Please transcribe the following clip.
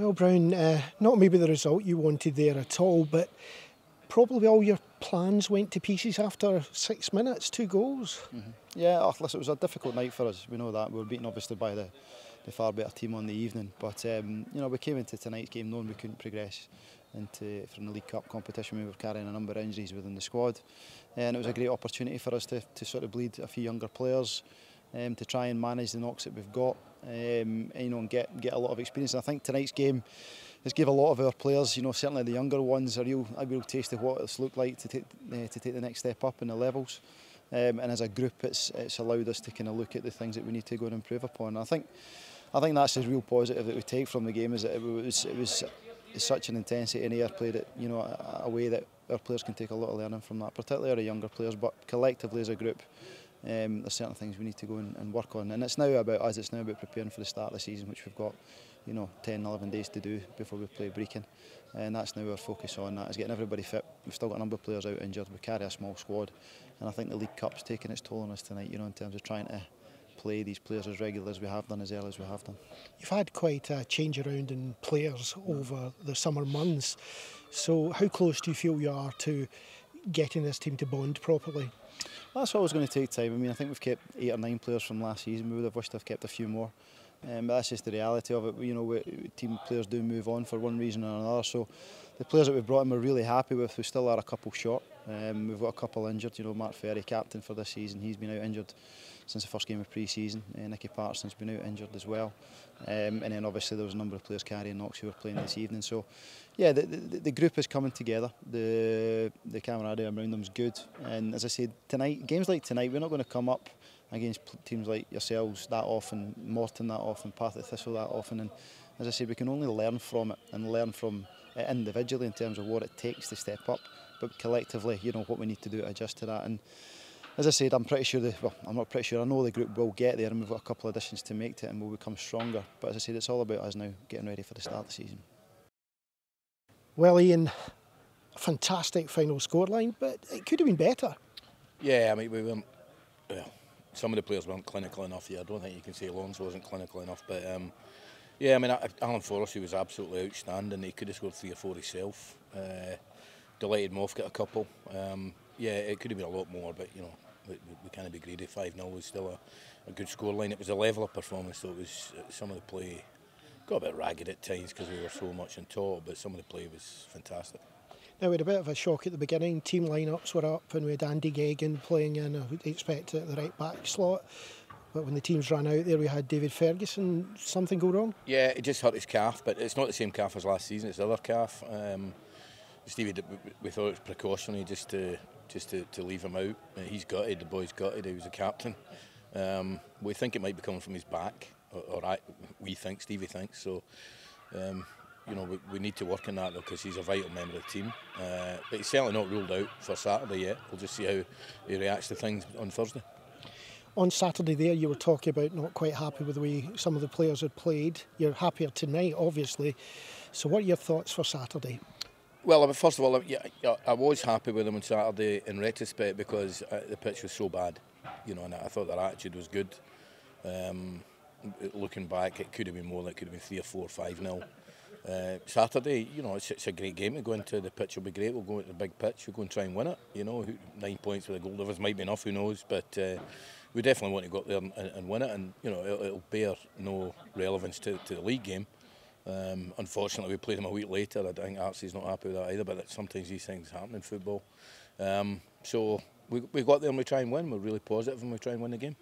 Well, Brown, not maybe the result you wanted there at all, but probably all your plans went to pieces after 6 minutes, 2 goals. Yeah, listen, it was a difficult night for us. We know that. We were beaten obviously by the far better team on the evening. But we came into tonight's game knowing we couldn't progress from the League Cup competition. We were carrying a number of injuries within the squad. And it was a great opportunity for us to sort of bleed a few younger players, to try and manage the knocks that we've got, and get a lot of experience. And I think tonight's game has given a lot of our players, certainly the younger ones, a real taste of what it's looked like to take the next step up in the levels. And as a group, it's allowed us to kind of look at the things that we need to go and improve upon. And I think that's the real positive that we take from the game, is that it was such an intensity in air play that a way that our players can take a lot of learning from that, particularly our younger players, but collectively as a group. There's certain things we need to go and work on, and it's now about us. It's now about preparing for the start of the season, which we've got 10, 11 days to do before we play Brecon, and that's now our focus on that, is getting everybody fit. We've still got a number of players out injured. We carry a small squad, and I think the League Cup's taking its toll on us tonight, in terms of trying to play these players as regular as we have done, as early as we have done. You've had quite a change around in players over the summer months, so how close do you feel you are to getting this team to bond properly? Well, that's always going to take time. I mean, I think we've kept 8 or 9 players from last season. We would have wished to have kept a few more. But that's just the reality of it. Team players do move on for one reason or another. So the players that we've brought in we're really happy with. We still are a couple short. We've got a couple injured. Mark Ferry, captain for this season, he's been out injured since the first game of pre-season. Nicky Patterson's been out injured as well. And then obviously there was a number of players carrying knocks who were playing this evening. So yeah, the group is coming together. The camaraderie around them's good. And as I said, tonight, games like tonight, we're not going to come up against teams like yourselves that often, Morton that often, Partick Thistle that often. And as I said, we can only learn from it and learn from it individually in terms of what it takes to step up. But collectively, what we need to do to adjust to that. And as I said, I'm pretty sure, I'm not pretty sure, I know the group will get there, and we've got a couple of additions to make to it and we'll become stronger. But as I said, it's all about us now getting ready for the start of the season. Well, Ian, a fantastic final scoreline, but it could have been better. Yeah, I mean, we weren't, some of the players weren't clinical enough here. I don't think you can say Lawrence wasn't clinical enough, but yeah, I mean, Alan Forrest, he was absolutely outstanding. He could have scored 3 or 4 himself. Delighted Moff got a couple. Yeah, it could have been a lot more, but we can't be greedy. 5-0 was still a good scoreline. It was a leveler performance, so it was some of the play got a bit ragged at times because we were so much on top, but some of the play was fantastic. Now, we had a bit of a shock at the beginning. Team lineups were up and we had Andy Geoghegan playing in, I would expect, at the right back slot. But when the teams ran out there, we had David Ferguson. Something go wrong? Yeah, it just hurt his calf, but it's not the same calf as last season. It's the other calf. Stevie, we thought it was precautionary just to leave him out. He's gutted, the boy's gutted, he was a captain. We think it might be coming from his back, we think, Stevie thinks. So, we need to work on that though, because he's a vital member of the team. But he's certainly not ruled out for Saturday yet. We'll just see how he reacts to things on Thursday. On Saturday there, you were talking about not quite happy with the way some of the players had played. You're happier tonight, obviously. So what are your thoughts for Saturday? Well, first of all, I was happy with them on Saturday in retrospect because the pitch was so bad, and I thought their attitude was good. Looking back, it could have been more. It could have been 3 or 4, 5-0. Saturday, it's a great game to go into. The pitch will be great. We'll go into the big pitch. We'll go and try and win it. 9 points with the goal difference might be enough. Who knows? But we definitely want to go up there and win it. And it'll bear no relevance to the league game. Unfortunately, we played them a week later. I think Archie's not happy with that either, but sometimes these things happen in football. So we got there and we try and win. We're really positive and we try and win the game.